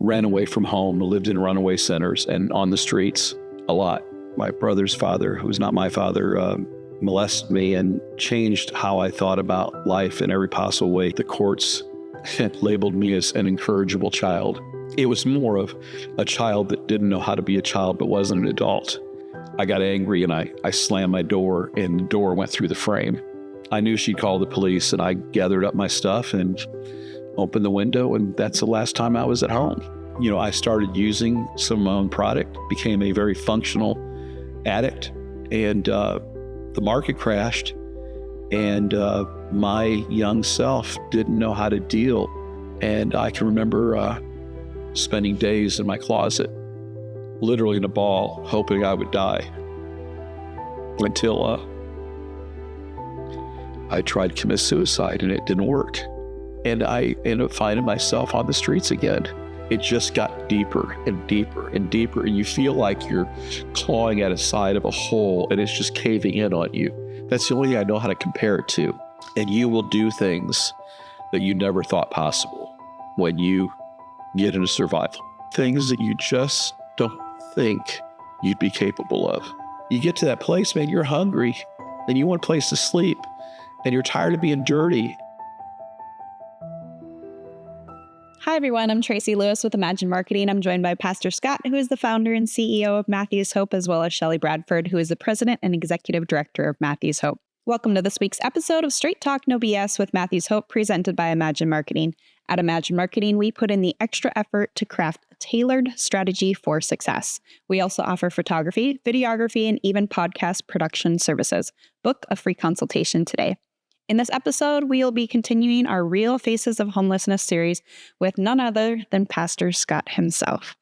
ran away from home, lived in runaway centers and on the streets a lot. My brother's father, who's not my father, molested me and changed how I thought about life in every possible way. The courts labeled me as an incorrigible child. It was more of a child that didn't know how to be a child but wasn't an adult. I got angry and I slammed my door, and the door went through the frame. I knew she'd call the police, and I gathered up my stuff and opened the window, and that's the last time I was at home. You know, I started using some of my own product, became a very functional addict, and the market crashed, and my young self didn't know how to deal. And I can remember spending days in my closet, literally in a ball, hoping I would die, until I tried to commit suicide, and it didn't work. And I ended up finding myself on the streets again. It just got deeper and deeper and deeper, and you feel like you're clawing at a side of a hole, and it's just caving in on you. That's the only thing I know how to compare it to. And you will do things that you never thought possible when you get into survival. Things that you just don't think you'd be capable of. You get to that place, man, you're hungry, and you want a place to sleep, and you're tired of being dirty. Hi, everyone. I'm Tracy Lewis with Imagine Marketing. I'm joined by Pastor Scott, who is the founder and CEO of Matthew's Hope, as well as Shelley Bradford, who is the president and executive director of Matthew's Hope. Welcome to this week's episode of Straight Talk No BS with Matthew's Hope, presented by Imagine Marketing. At Imagine Marketing, we put in the extra effort to craft a tailored strategy for success. We also offer photography, videography, and even podcast production services. Book a free consultation today. In this episode, we'll be continuing our Real Faces of Homelessness series with none other than Pastor Scott himself.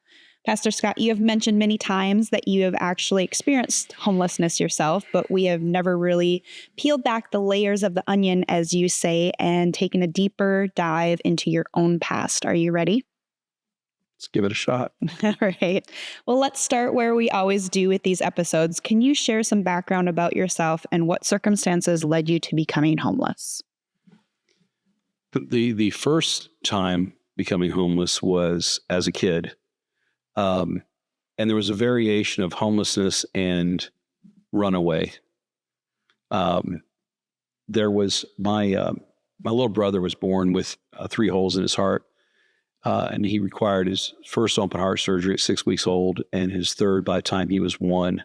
Pastor Scott, you have mentioned many times that you have actually experienced homelessness yourself, but we have never really peeled back the layers of the onion, as you say, and taken a deeper dive into your own past. Are you ready? Let's give it a shot. All right. Well, let's start where we always do with these episodes. Can you share some background about yourself and what circumstances led you to becoming homeless? The first time becoming homeless was as a kid. And there was a variation of homelessness and runaway. There was my little brother was born with 3 holes in his heart. And he required his first open heart surgery at 6 weeks old, and his third by the time he was 1.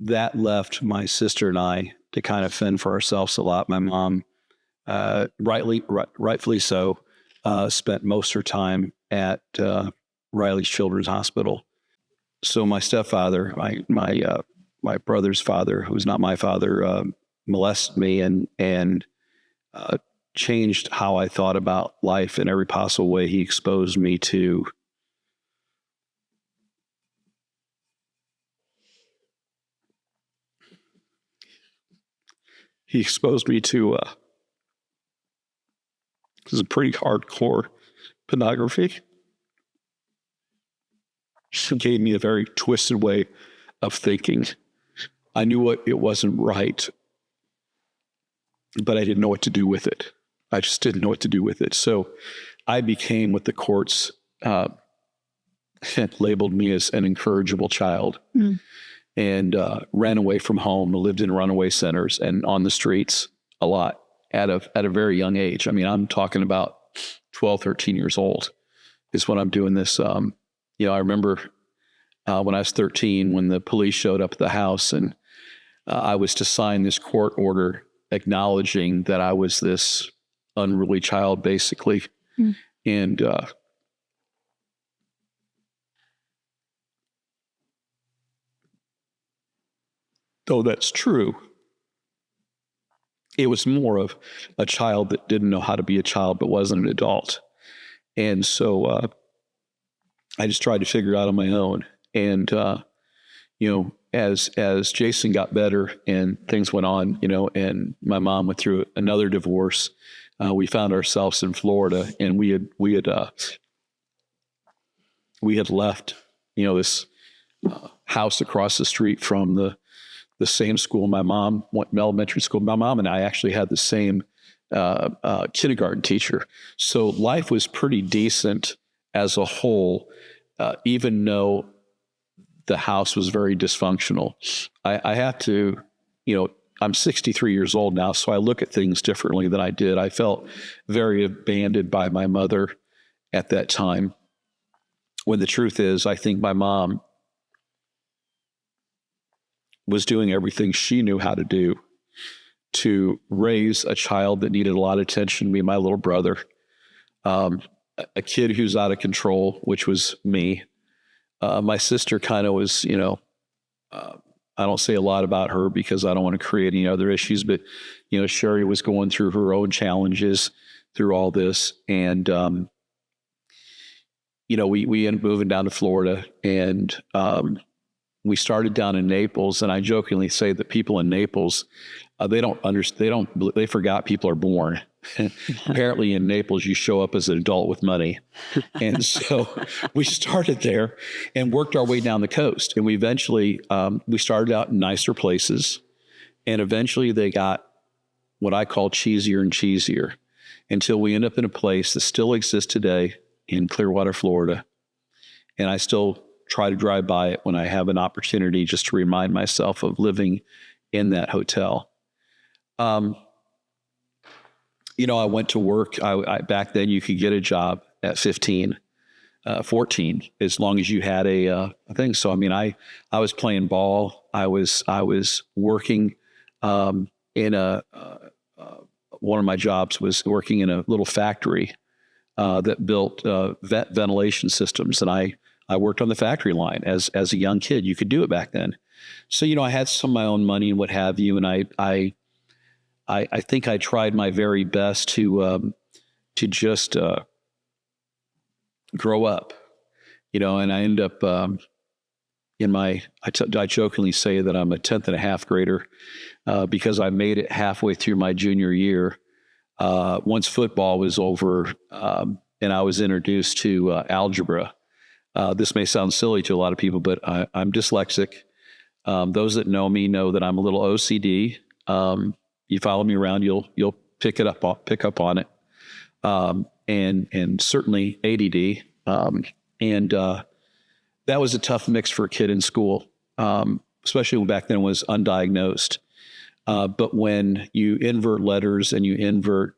That left my sister and I to kind of fend for ourselves a lot. My mom, rightfully so, spent most of her time at Riley's Children's Hospital. So my stepfather, my brother's father, who's not my father, molested me and changed how I thought about life in every possible way. He exposed me to this is pretty hardcore pornography. He gave me a very twisted way of thinking. I knew it wasn't right, but I didn't know what to do with it. I just didn't know what to do with it. So I became what the courts labeled me as an incorrigible child, and ran away from home, lived in runaway centers and on the streets a lot at a very young age. I mean, I'm talking about 12, 13 years old is when I'm doing this. I remember when I was 13, when the police showed up at the house, and I was to sign this court order acknowledging that I was this unruly child, basically. And though that's true, it was more of a child that didn't know how to be a child but wasn't an adult. And so I just tried to figure it out on my own. And as Jason got better and things went on, and my mom went through another divorce, we found ourselves in Florida, and we had left, this house across the street from the same school my mom went, elementary school. My mom and I actually had the same kindergarten teacher. So life was pretty decent as a whole, even though the house was very dysfunctional, I have to, I'm 63 years old now, so I look at things differently than I did. I felt very abandoned by my mother at that time, when the truth is, I think my mom was doing everything she knew how to do to raise a child that needed a lot of attention, me and my little brother, a kid who's out of control, which was me. My sister kind of was, I don't say a lot about her because I don't want to create any other issues, but, Sherry was going through her own challenges through all this. And, we ended up moving down to Florida, and we started down in Naples. And I jokingly say that people in Naples, they forgot people are born. Apparently in Naples, you show up as an adult with money. And so we started there and worked our way down the coast. And we eventually, we started out in nicer places. And eventually they got what I call cheesier and cheesier, until we end up in a place that still exists today in Clearwater, Florida. And I still try to drive by it when I have an opportunity, just to remind myself of living in that hotel. I went to work. I back then you could get a job at 15, 14, as long as you had a thing. So, I was playing ball. I was working in one of my jobs was working in a little factory that built ventilation systems. And I worked on the factory line as a young kid. You could do it back then. So, I had some of my own money and what have you. And I think I tried my very best to just grow up, and I end up I jokingly say that I'm a 10th and a half grader because I made it halfway through my junior year. Once football was over and I was introduced to algebra. This may sound silly to a lot of people, but I'm dyslexic. Those that know me know that I'm a little OCD. You follow me around, you'll pick up on it, and certainly ADD. That was a tough mix for a kid in school, especially when back then it was undiagnosed. But when you invert letters and you invert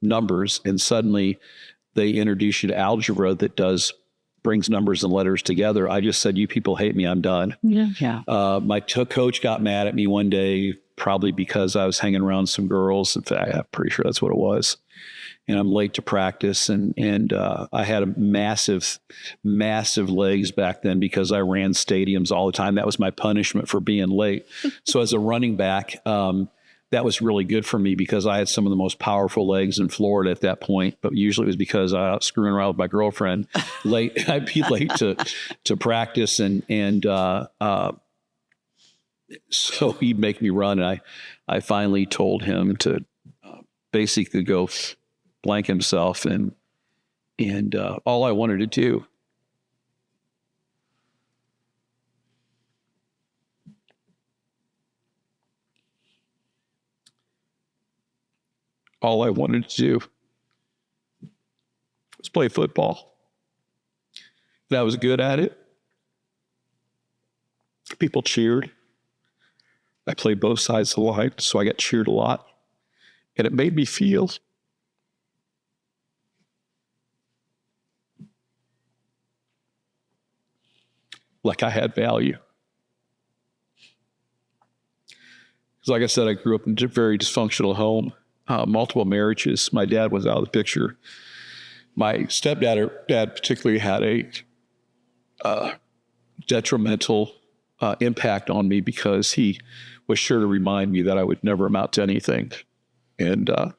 numbers, and suddenly they introduce you to algebra that brings numbers and letters together, I just said, "You people hate me. I'm done." Yeah. My coach got mad at me one day, probably because I was hanging around some girls. In fact, I'm pretty sure that's what it was. And I'm late to practice, and I had a massive legs back then because I ran stadiums all the time. That was my punishment for being late. So as a running back, that was really good for me because I had some of the most powerful legs in Florida at that point. But usually it was because I was screwing around with my girlfriend. I'd be late to practice, and so he'd make me run. And I finally told him to basically go blank himself, and all I wanted to do was play football. And I was good at it. People cheered. I played both sides of the line, so I got cheered a lot. And it made me feel like I had value. Because like I said, I grew up in a very dysfunctional home, multiple marriages. My dad was out of the picture. My dad particularly had a detrimental impact on me because he was sure to remind me that I would never amount to anything, and that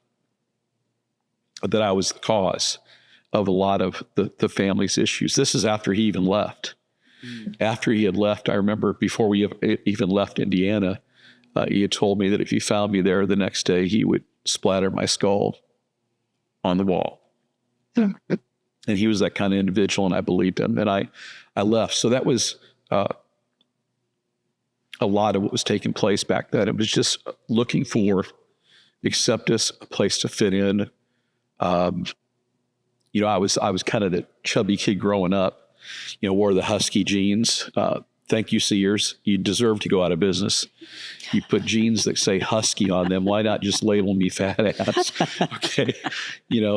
I was the cause of a lot of the family's issues. This is after he even left. After he had left, I remember before we even left Indiana, he had told me that if he found me there the next day, he would splatter my skull on the wall. And he was that kind of individual, and I believed him, and I left. So that was a lot of what was taking place back then. It was just looking for acceptance, a place to fit in, I was kind of the chubby kid growing up, wore the husky jeans. Thank you, Sears. You deserve to go out of business. You put jeans that say husky on them. Why not just label me fat ass? Okay.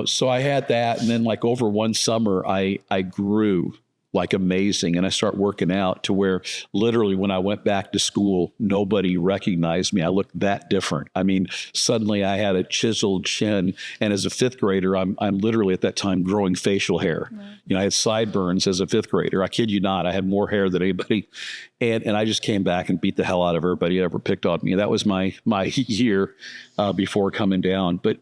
So I had that. And then like over one summer, I grew like amazing. And I started working out to where literally when I went back to school, nobody recognized me. I looked that different. I mean, suddenly I had a chiseled chin. And as a fifth grader, I'm literally at that time growing facial hair. Mm-hmm. I had sideburns as a fifth grader. I kid you not. I had more hair than anybody. And I just came back and beat the hell out of everybody who ever picked on me. That was my year before coming down. But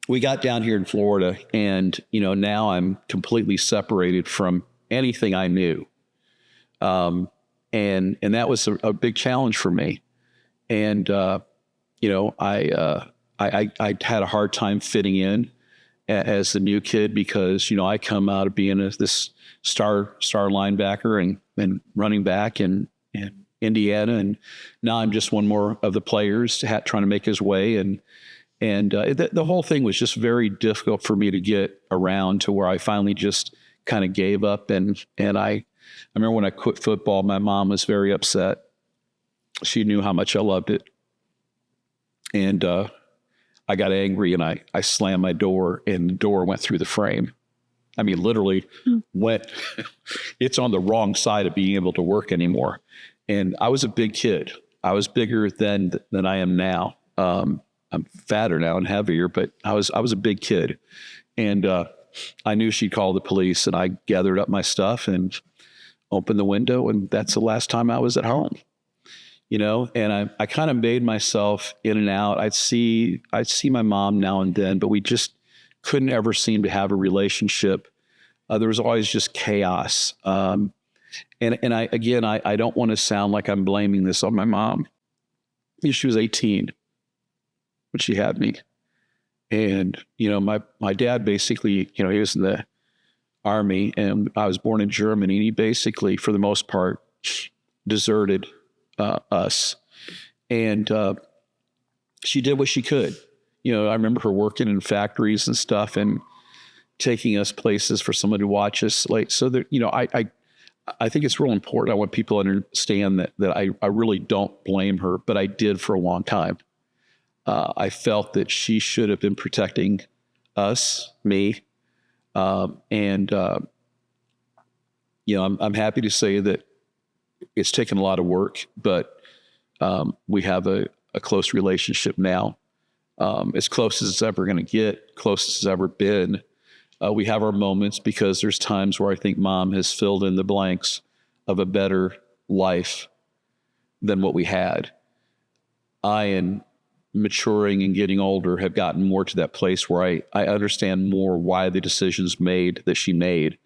we got down here in Florida, and now I'm completely separated from anything I knew, and that was a big challenge for me. And I had a hard time fitting in as the new kid because I come out of being this star linebacker and running back in Indiana, and now I'm just one more of the players trying to make his way and. The whole thing was just very difficult for me to get around to where I finally just kind of gave up. And I remember when I quit football, my mom was very upset. She knew how much I loved it. And I got angry and I slammed my door, and the door went through the frame. I mean, literally it's on the wrong side of being able to work anymore. And I was a big kid. I was bigger than I am now. I'm fatter now and heavier, but I was a big kid, and I knew she'd call the police, and I gathered up my stuff and opened the window, and that's the last time I was at home, and I kind of made myself in and out. I'd see my mom now and then, but we just couldn't ever seem to have a relationship. There was always just chaos. And I don't want to sound like I'm blaming this on my mom. She was 18. When she had me. And, my dad basically, he was in the Army, and I was born in Germany, and he basically, for the most part, deserted us. And she did what she could. I remember her working in factories and stuff and taking us places for someone to watch us. So that, I think it's real important. I want people to understand that I really don't blame her, but I did for a long time. I felt that she should have been protecting me. I'm happy to say that it's taken a lot of work, but we have a close relationship now, as close as it's ever going to get, close as it's ever been. We have our moments because there's times where I think Mom has filled in the blanks of a better life than what we had. And maturing and getting older have gotten more to that place where I understand more why the decisions that she made.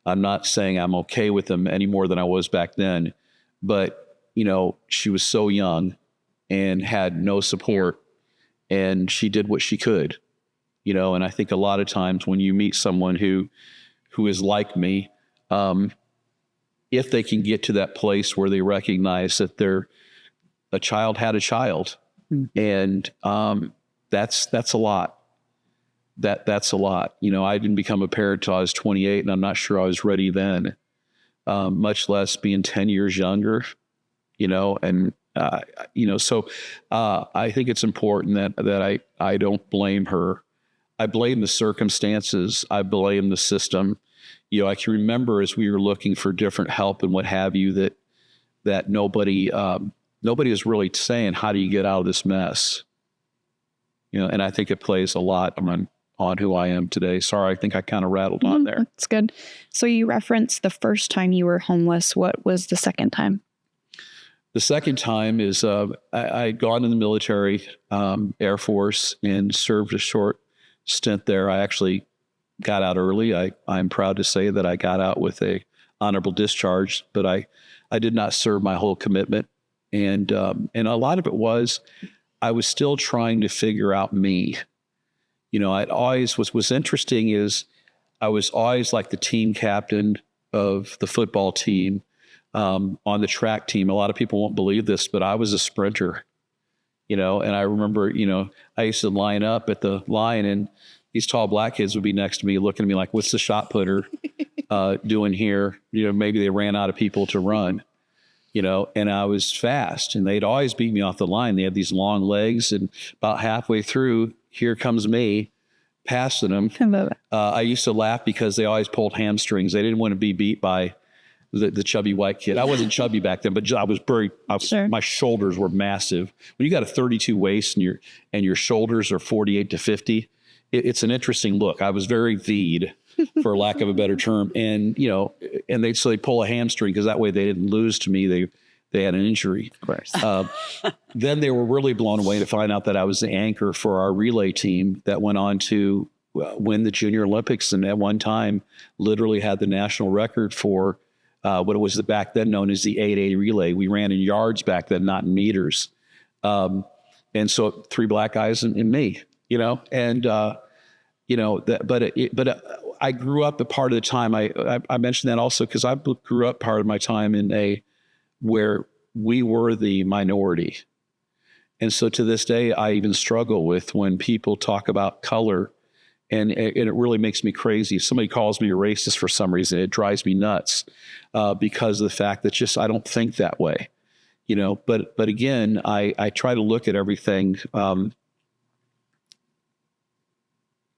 I'm not saying I'm okay with them any more than I was back then, but she was so young and had no support, and she did what she could, and I think a lot of times when you meet someone who is like me, if they can get to that place where they recognize that a child had a child, and that's a lot. That's a lot. I didn't become a parent till I was 28, and I'm not sure I was ready then, much less being 10 years younger, and so I think it's important that I don't blame her. I blame the circumstances. I blame the system. I can remember as we were looking for different help and what have you, that nobody is really saying, how do you get out of this mess? And I think it plays a lot on who I am today. Sorry, I think I kind of rattled on there. That's good. So you referenced the first time you were homeless. What was the second time? The second time is I'd gone in the military, Air Force, and served a short stint there. I actually got out early. I'm proud to say that I got out with a honorable discharge, but I did not serve my whole commitment. And a lot of it was, I was still trying to figure out me. I'd always, what's interesting is I was always like the team captain of the football team, on the track team. A lot of people won't believe this, but I was a sprinter, and I remember, I used to line up at the line, and these tall black kids would be next to me looking at me like, what's the shot putter doing here? Maybe they ran out of people to run, and I was fast, and they'd always beat me off the line. They had these long legs, and about halfway through, here comes me passing them. I used to laugh because they always pulled hamstrings. They didn't want to be beat by the chubby white kid. I wasn't chubby back then, but I was Sure. My shoulders were massive. When you got a 32 waist and your shoulders are 48 to 50, it's an interesting look. I was very V'd, for lack of a better term. And, and they pull a hamstring because that way they didn't lose to me. They had an injury. Of course. Then they were really blown away to find out that I was the anchor for our relay team that went on to win the Junior Olympics. And at one time, literally had the national record for what it was back then known as the 880 relay. We ran in yards back then, not in meters. And so 3 black guys and me, and, I grew up a part of the time. I mentioned that also because I grew up part of my time where we were the minority. And so to this day, I even struggle with when people talk about color, and it really makes me crazy. If somebody calls me a racist for some reason, it drives me nuts because of the fact that I don't think that way, but again, I try to look at everything.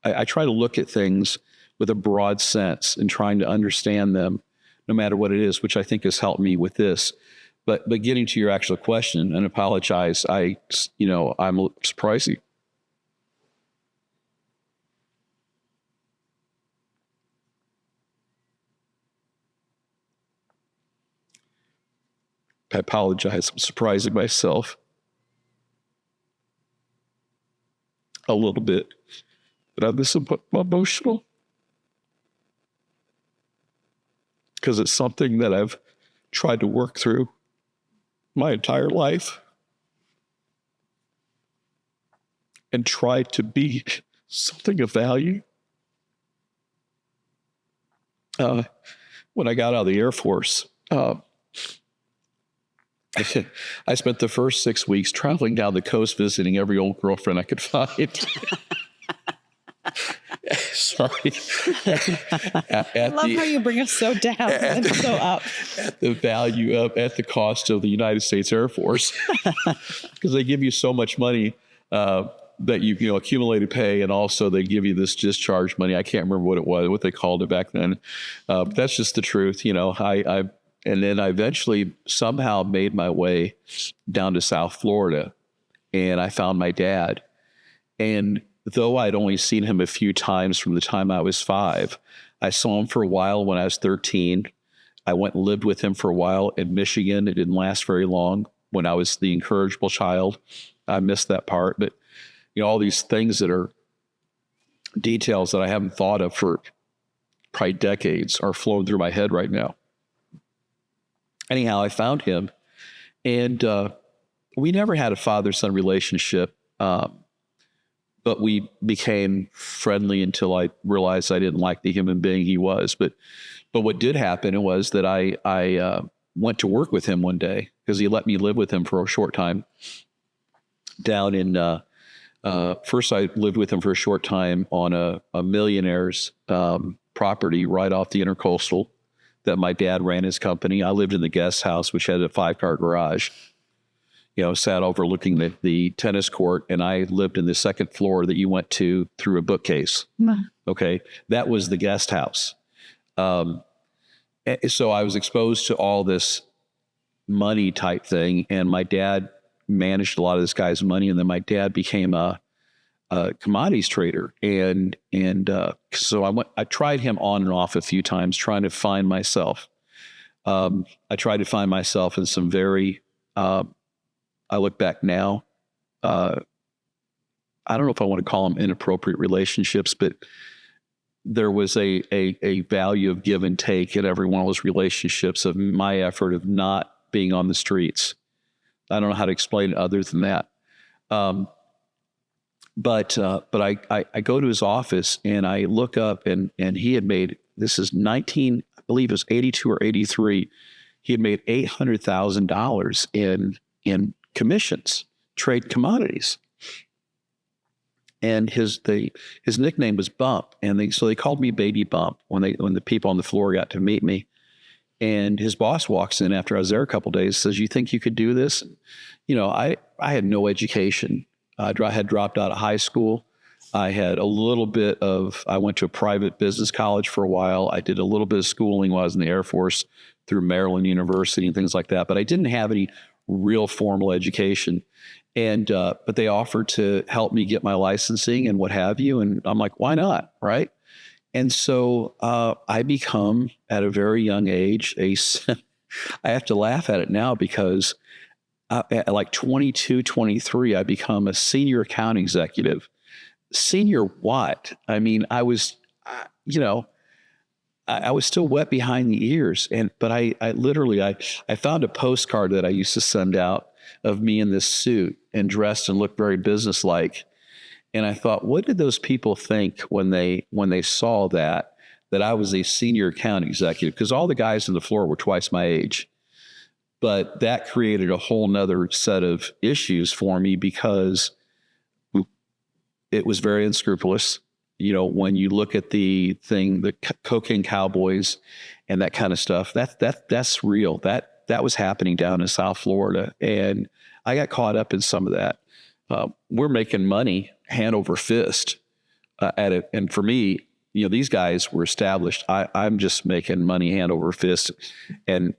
I try to look at things with a broad sense and trying to understand them no matter what it is, which I think has helped me with this. But getting to your actual question, and apologize, I'm surprising. I apologize. I'm surprising myself a little bit, but I'm this emotional because it's something that I've tried to work through my entire life and try to be something of value. When I got out of the Air Force, I spent the first 6 weeks traveling down the coast visiting every old girlfriend I could find. Sorry. I love how you bring us so down and so up. At the cost of the United States Air Force, because they give you so much money that you accumulated pay, and also they give you this discharge money. I can't remember what they called it back then, but that's just the truth. And then I eventually somehow made my way down to South Florida, and I found my dad. And though I'd only seen him a few times from the time I was 5, I saw him for a while when I was 13. I went and lived with him for a while in Michigan. It didn't last very long when I was the incorrigible child. I missed that part. But, all these things that are details that I haven't thought of for probably decades are flowing through my head right now. Anyhow, I found him, and we never had a father-son relationship, but we became friendly until I realized I didn't like the human being he was. But what did happen was that I went to work with him one day because he let me live with him for a short time down in first I lived with him for a short time on a millionaire's property right off the Intercoastal that my dad ran his company. I lived in the guest house, which had a 5-car garage, sat overlooking the tennis court, and I lived in the second floor that you went to through a bookcase. Okay. That was the guest house. So I was exposed to all this money type thing, and my dad managed a lot of this guy's money. And then my dad became a commodities trader. And so I tried him on and off a few times, trying to find myself. I tried to find myself in some very, I look back now, I don't know if I want to call them inappropriate relationships, but there was a value of give and take in every one of those relationships of my effort of not being on the streets. I don't know how to explain it other than that. But I go to his office and I look up and he had made, this is I believe it was 82 or 83. He had made $800,000 in commissions, trade commodities. And his nickname was Bump, and so they called me Baby Bump when the people on the floor got to meet me. And his boss walks in after I was there a couple of days, says, "You think you could do this?" I had no education. I had dropped out of high school. I had a little bit I went to a private business college for a while. I did a little bit of schooling while I was in the Air Force through Maryland University and things like that, but I didn't have any real formal education. And but they offered to help me get my licensing and what have you. And I'm like, why not? Right. And so I become, at a very young age, I have to laugh at it now because at like 22, 23, I become a senior account executive. Senior what? I mean, I was, I was still wet behind the ears. But I literally found a postcard that I used to send out of me in this suit and dressed and looked very businesslike. And I thought, what did those people think when they saw that I was a senior account executive? Because all the guys on the floor were twice my age. But that created a whole nother set of issues for me because it was very unscrupulous. When you look at the cocaine cowboys and that kind of stuff, that's real. That was happening down in South Florida. And I got caught up in some of that. We're making money hand over fist at it. And for me, these guys were established. I'm just making money hand over fist. And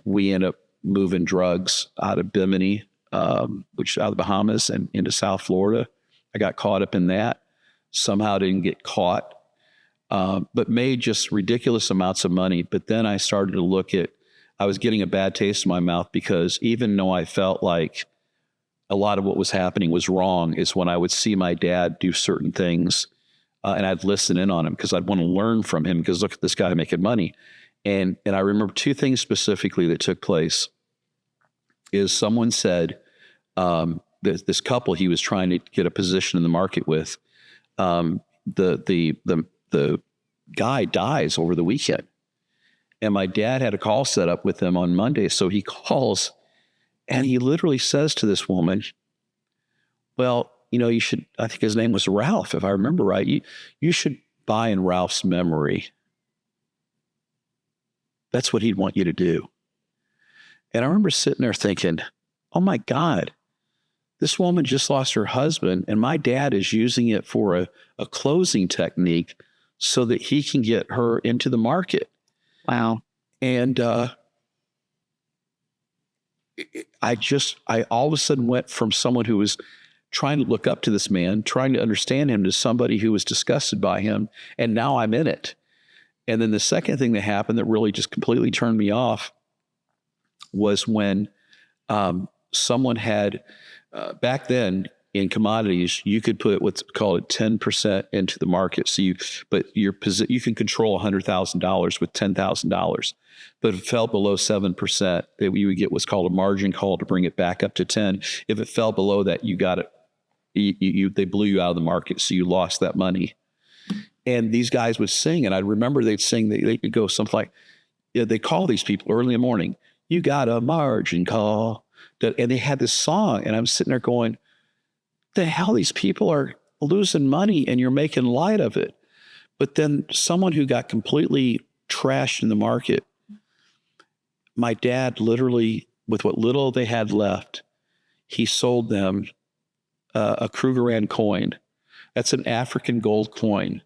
we end up moving drugs out of Bimini, which out of the Bahamas and into South Florida. I got caught up in that. Somehow didn't get caught, but made just ridiculous amounts of money. But then I started to I was getting a bad taste in my mouth because even though I felt like a lot of what was happening was wrong, is when I would see my dad do certain things and I'd listen in on him because I'd want to learn from him because look at this guy making money. And I remember two things specifically that took place is someone said, this couple he was trying to get a position in the market with, the guy dies over the weekend. And my dad had a call set up with him on Monday. So he calls and he literally says to this woman, well, you should, I think his name was Ralph, if I remember right. You should buy in Ralph's memory. That's what he'd want you to do. And I remember sitting there thinking, oh my God, this woman just lost her husband and my dad is using it for a closing technique so that he can get her into the market. Wow. And I all of a sudden went from someone who was trying to look up to this man, trying to understand him, to somebody who was disgusted by him. And now I'm in it. And then the second thing that happened that really just completely turned me off was when someone had, back then in commodities, you could put what's called 10% into the market. So you can control $100,000 with $10,000. But if it fell below 7%, you would get what's called a margin call to bring it back up to 10. If it fell below that, you got it. They blew you out of the market, so you lost that money. And these guys would sing, and I remember they'd sing. They could go something like, they call these people early in the morning. You got a margin call, and they had this song, and I'm sitting there going, the hell, these people are losing money, and you're making light of it. But then someone who got completely trashed in the market, my dad literally, with what little they had left, he sold them a Krugerrand coin. That's an African gold coin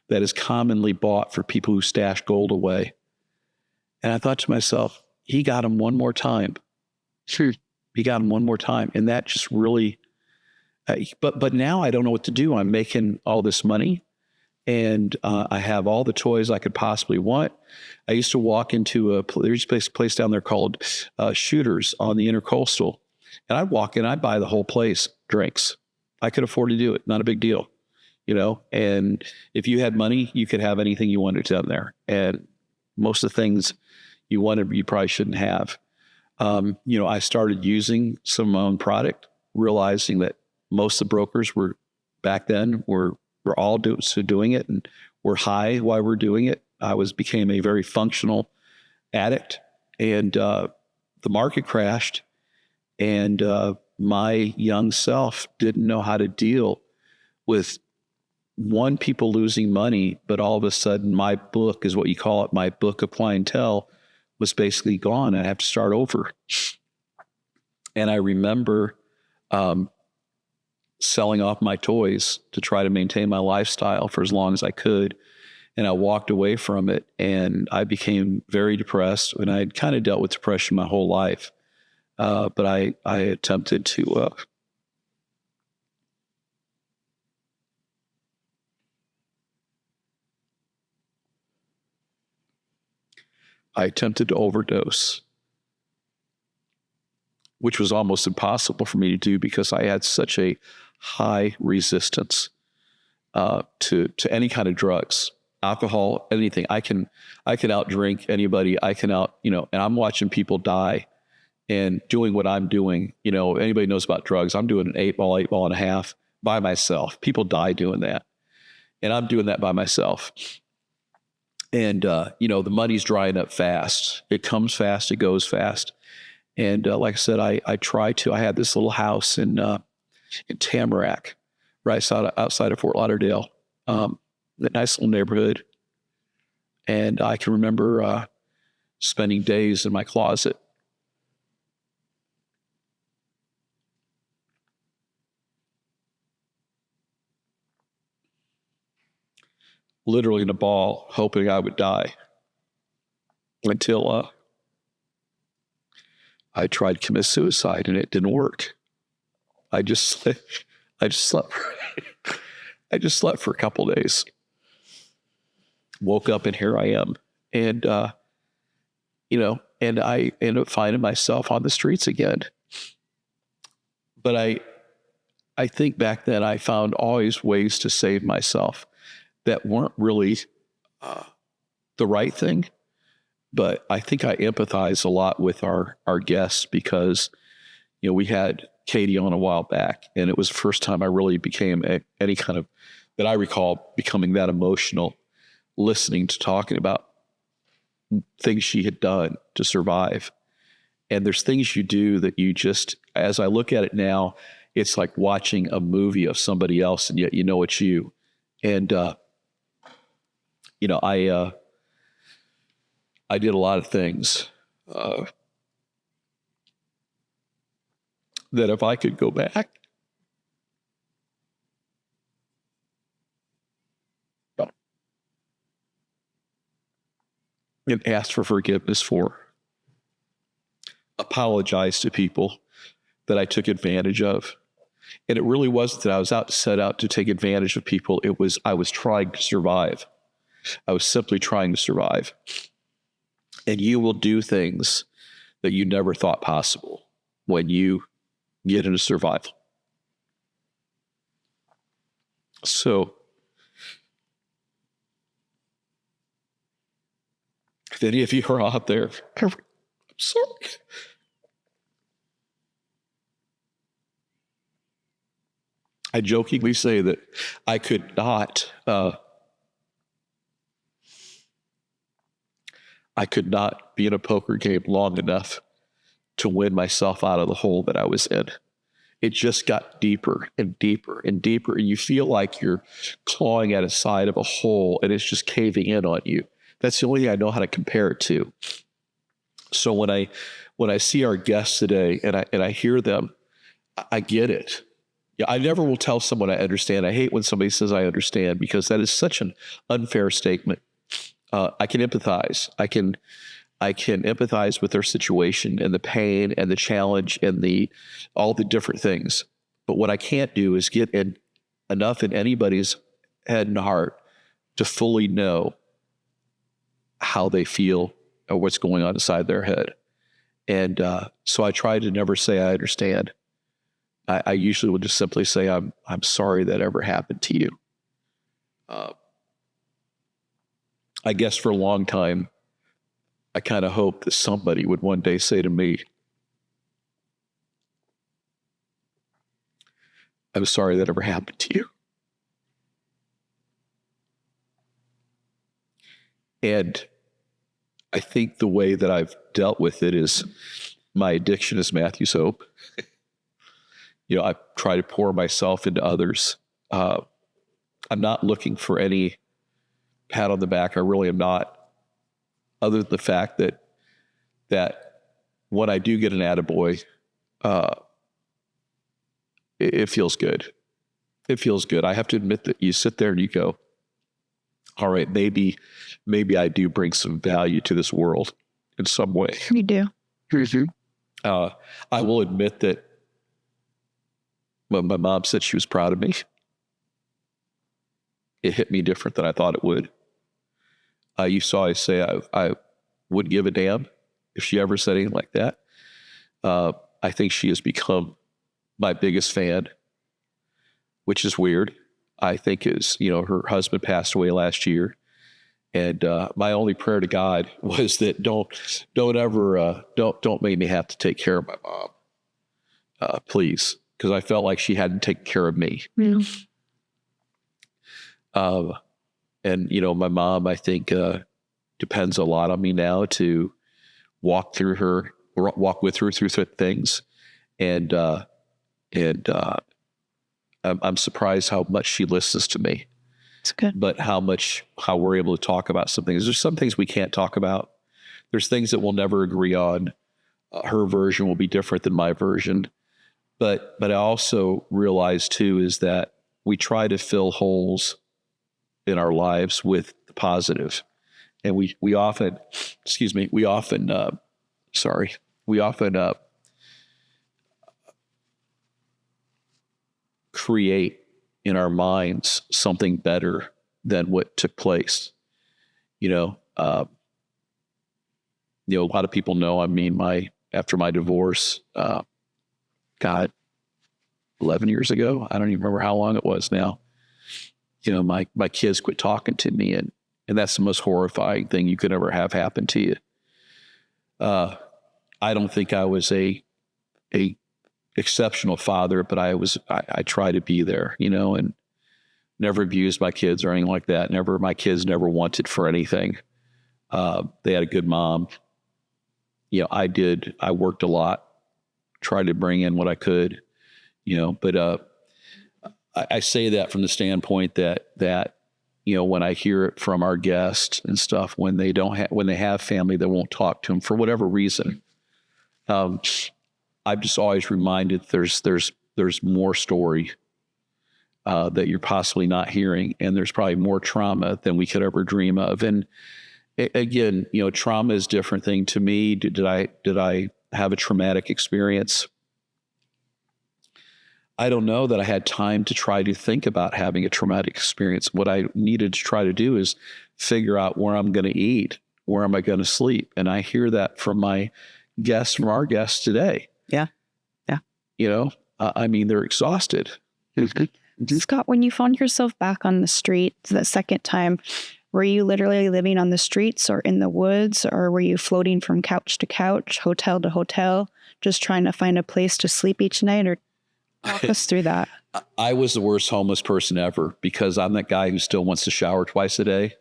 that is commonly bought for people who stash gold away. And I thought to myself, he got him one more time. Sure. He got him one more time. And that just really, but now I don't know what to do. I'm making all this money and I have all the toys I could possibly want. I used to walk into there's a place down there called Shooters on the Intercoastal. And I'd walk in, I'd buy the whole place drinks. I could afford to do it. Not a big deal, and if you had money, you could have anything you wanted down there. And most of the things you wanted, you probably shouldn't have. I started using some of my own product, realizing that most of the brokers back then were all doing it and were high while we're doing it. I became a very functional addict, and the market crashed, and my young self didn't know how to deal with people losing money, but all of a sudden my book is what you call it, my book of clientele was basically gone. I have to start over. And I remember selling off my toys to try to maintain my lifestyle for as long as I could. And I walked away from it, and I became very depressed. And I had kind of dealt with depression my whole life. But I attempted to overdose, which was almost impossible for me to do because I had such a high resistance to any kind of drugs, alcohol, anything. I can outdrink anybody. I can and I'm watching people die and doing what I'm doing. Anybody knows about drugs. I'm doing an 8-ball and a half by myself. People die doing that. And I'm doing that by myself. And, the money's drying up fast. It comes fast, it goes fast. And like I said, I had this little house in Tamarack, right outside of Fort Lauderdale, a nice little neighborhood. And I can remember spending days in my closet. Literally in a ball, hoping I would die until I tried to commit suicide, and it didn't work. I just slept. I just slept for a couple of days. Woke up, and here I am, and and I ended up finding myself on the streets again. But I think back then I found always ways to save myself that weren't really the right thing. But I think I empathize a lot with our guests because, we had Katie on a while back, and it was the first time I really became any kind of, that I recall becoming that emotional, listening to talking about things she had done to survive. And there's things you do that you just, as I look at it now, it's like watching a movie of somebody else, and yet it's you. And I did a lot of things that if I could go back, and ask for forgiveness for, apologize to people that I took advantage of. And it really wasn't that I was set out to take advantage of people. I was trying to survive. I was simply trying to survive. And you will do things that you never thought possible when you get into survival. So, if any of you are out there, I'm sorry. I jokingly say that I could not be in a poker game long enough to win myself out of the hole that I was in. It just got deeper and deeper and deeper, and you feel like you're clawing at a side of a hole and it's just caving in on you. That's the only thing I know how to compare it to. So when I see our guests today and I hear them, I get it. Yeah, I never will tell someone I understand. I hate when somebody says I understand, because that is such an unfair statement. I can empathize. I can empathize with their situation and the pain and the challenge and all the different things. But what I can't do is get enough in anybody's head and heart to fully know how they feel or what's going on inside their head. And so I try to never say I understand. I usually would just simply say, I'm sorry that ever happened to you. I guess for a long time, I kind of hoped that somebody would one day say to me, I'm sorry that ever happened to you. And I think the way that I've dealt with it is my addiction is Matthew's hope. I try to pour myself into others I'm not looking for any pat on the back. I really am not, other than the fact that when I do get an attaboy, it feels good. It feels good. I have to admit that you sit there and you go, all right, maybe I do bring some value to this world in some way. You do. I will admit that when my mom said she was proud of me, it hit me different than I thought it would. You saw I say I wouldn't give a damn if she ever said anything like that. I think she has become my biggest fan, which is weird. I think her husband passed away last year. And my only prayer to God was that don't make me have to take care of my mom, please, because I felt like she hadn't taken care of me. Yeah. And my mom, I think, depends a lot on me now to walk with her through things, and I'm surprised how much she listens to me. It's good. But how we're able to talk about some things. There's some things we can't talk about. There's things that we'll never agree on. Her version will be different than my version. But I also realize too is that we try to fill holes in our lives with the positive. And we often create in our minds something better than what took place. A lot of people know, after my divorce, 11 years ago, I don't even remember how long it was now. My kids quit talking to me, and that's the most horrifying thing you could ever have happen to you. I don't think I was a exceptional father, but I try to be there, and never abused my kids or anything like that. My kids never wanted for anything. They had a good mom. I worked a lot, tried to bring in what I could, but I say that from the standpoint that when I hear it from our guests and stuff, when they have family that won't talk to them for whatever reason, I'm just always reminded there's more story that you're possibly not hearing, and there's probably more trauma than we could ever dream of. And again, trauma is a different thing to me. Did I have a traumatic experience? I don't know that I had time to try to think about having a traumatic experience. What I needed to try to do is figure out where I'm going to eat, where am I going to sleep, and I hear that from our guests today. Yeah. They're exhausted. Scott, when you found yourself back on the street the second time, were you literally living on the streets or in the woods, or were you floating from couch to couch, hotel to hotel, just trying to find a place to sleep each night? Or walk us through that. I was the worst homeless person ever because I'm that guy who still wants to shower twice a day.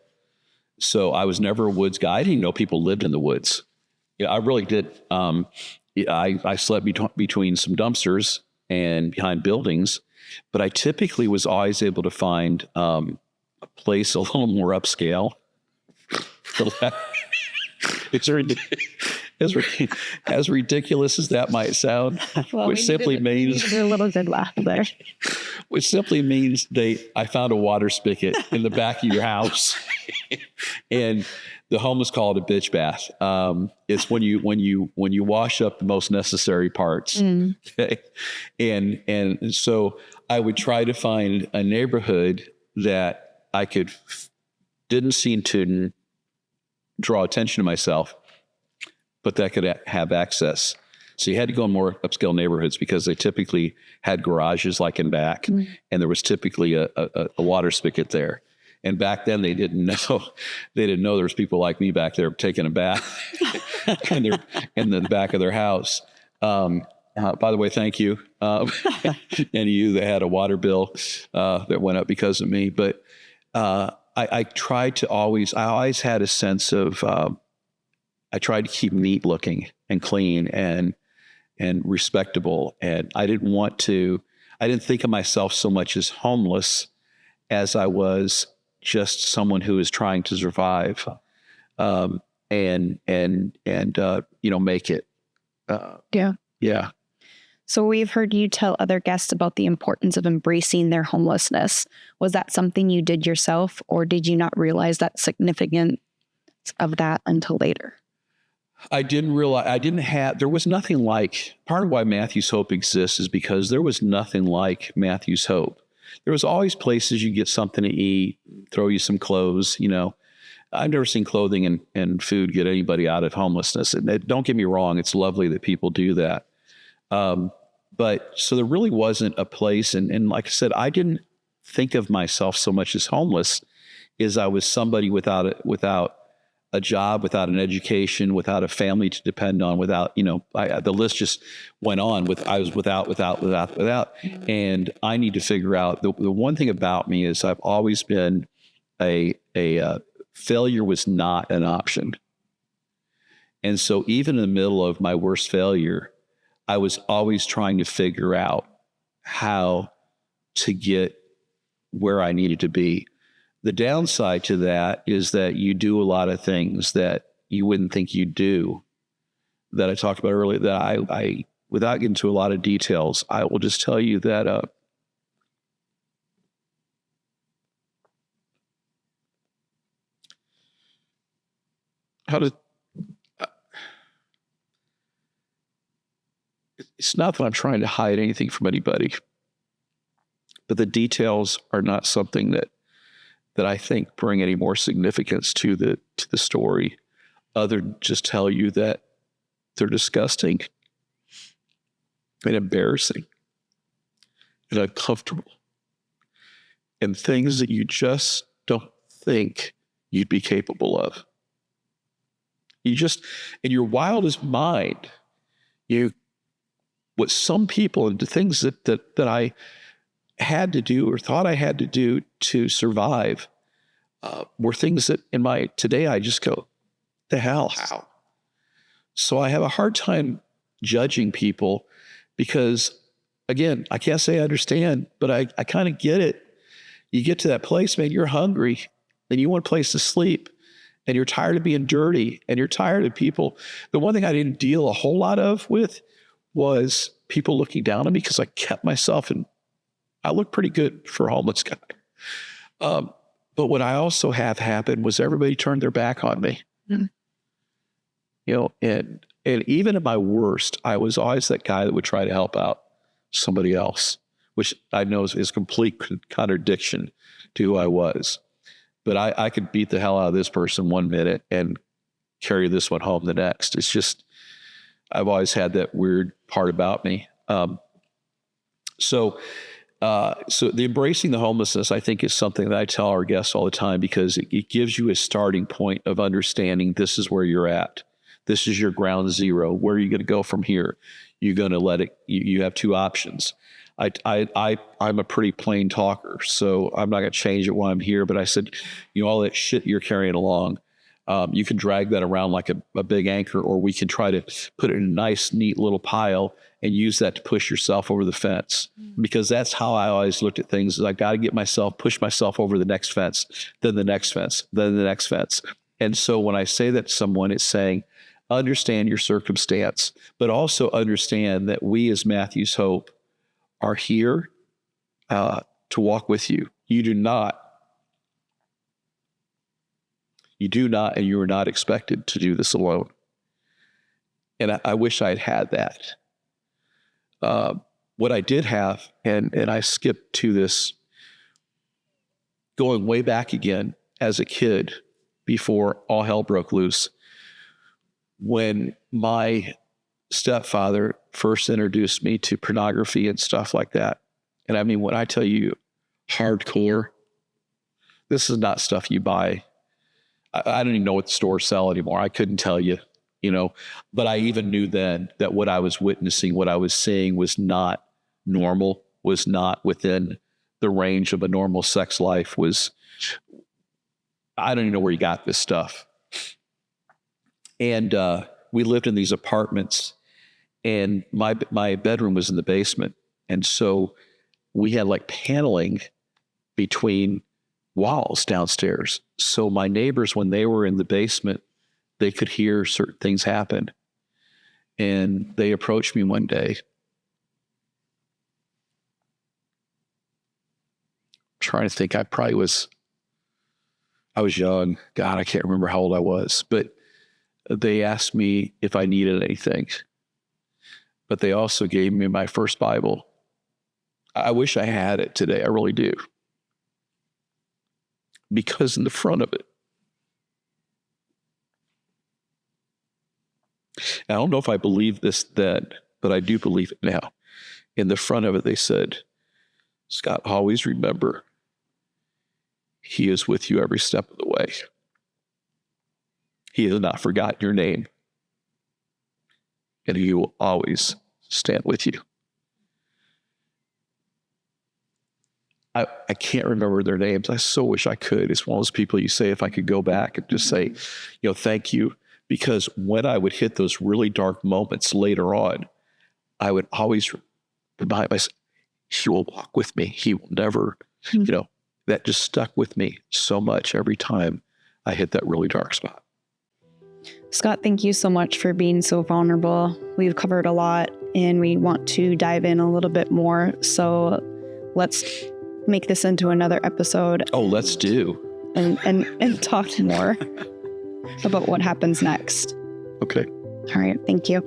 So I was never a woods guy. I didn't even know people lived in the woods. I really did. I slept between some dumpsters and behind buildings, but I typically was always able to find a place a little more upscale. As ridiculous as that might sound, which simply means a little good laugh there. Which simply means I found a water spigot in the back of your house, and the homeless call it a bitch bath. It's when you wash up the most necessary parts. Okay, and so I would try to find a neighborhood that I didn't seem to draw attention to myself, but that could have access. So you had to go in more upscale neighborhoods because they typically had garages like in back, and there was typically a water spigot there. And back then they didn't know there was people like me back there taking a bath in the back of their house. By the way, thank you. And you that had a water bill that went up because of me. But I always had a sense of, I tried to keep neat looking and clean and respectable. And I didn't think of myself so much as homeless as I was just someone who is trying to survive, and make it. Yeah. Yeah. So we've heard you tell other guests about the importance of embracing their homelessness. Was that something you did yourself, or did you not realize that significance of that until later? I didn't realize, there was nothing like, part of why Matthew's Hope exists is because there was nothing like Matthew's Hope. There was always places you get something to eat, throw you some clothes, I've never seen clothing and food get anybody out of homelessness. And don't get me wrong, it's lovely that people do that. But so there really wasn't a place. And like I said, I didn't think of myself so much as homeless as I was somebody without a job, without an education, without a family to depend on, without, the list just went on I was without. And I need to figure out the one thing about me is I've always been failure was not an option. And so even in the middle of my worst failure, I was always trying to figure out how to get where I needed to be. The downside to that is that you do a lot of things that you wouldn't think you'd do, that I talked about earlier, that I without getting into a lot of details, I will just tell you that it's not that I'm trying to hide anything from anybody, but the details are not something that I think bring any more significance to the story, other than just tell you that they're disgusting and embarrassing and uncomfortable and things that you just don't think you'd be capable of. You just, in your wildest mind, what some people and the things that I had to do or thought I had to do to survive were things that today I just go, the hell, how? So I have a hard time judging people because, again, I can't say I understand, but I kind of get it. You get to that place, man, you're hungry and you want a place to sleep and you're tired of being dirty and you're tired of people. The one thing I didn't deal a whole lot with was people looking down on me because I kept myself and I looked pretty good for a homeless guy. But what I also have happened was everybody turned their back on me. Mm-hmm. And even at my worst, I was always that guy that would try to help out somebody else, which I know is complete contradiction to who I was. But I could beat the hell out of this person 1 minute and carry this one home the next. It's just, I've always had that weird part about me. So the embracing the homelessness, I think, is something that I tell our guests all the time because it gives you a starting point of understanding this is where you're at. This is your ground zero. Where are you going to go from here? You're going to let it, you have two options. I'm a pretty plain talker, so I'm not going to change it while I'm here. But I said, all that shit you're carrying along, you can drag that around like a big anchor, or we can try to put it in a nice, neat little pile and use that to push yourself over the fence. Because that's how I always looked at things, is I got to push myself over the next fence, then the next fence, then the next fence. And so when I say that to someone, it's saying, understand your circumstance, but also understand that we as Matthew's Hope are here to walk with you. You do not, and you are not expected to do this alone. And I wish I'd had that. What I did have, and I skipped to this, going way back again as a kid before all hell broke loose, when my stepfather first introduced me to pornography and stuff like that. And I mean, when I tell you hardcore, this is not stuff you buy. I don't even know what the stores sell anymore. I couldn't tell you, but I even knew then that what I was witnessing, what I was seeing was not normal, was not within the range of a normal sex life. I don't even know where you got this stuff. And we lived in these apartments, and my bedroom was in the basement. And so we had like paneling between walls downstairs. So my neighbors, when they were in the basement, they could hear certain things happen. And they approached me one day. I'm trying to think, I was young. God, I can't remember how old I was, but they asked me if I needed anything. But they also gave me my first Bible. I wish I had it today. I really do. Because in the front of it, I don't know if I believed this then, but I do believe it now. In the front of it, they said, Scott, always remember, He is with you every step of the way. He has not forgotten your name. And He will always stand with you. I can't remember their names. I so wish I could. It's one of those people you say, if I could go back and just say, thank you. Because when I would hit those really dark moments later on, I would always remind myself, He will walk with me. He will never, that just stuck with me so much every time I hit that really dark spot. Scott, thank you so much for being so vulnerable. We've covered a lot and we want to dive in a little bit more. So let's make this into another episode. Oh, let's do. And talk more about what happens next. Okay. All right. Thank you.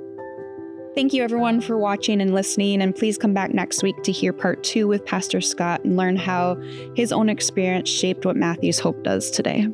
Thank you, everyone, for watching and listening. And please come back next week to hear part 2 with Pastor Scott and learn how his own experience shaped what Matthew's Hope does today.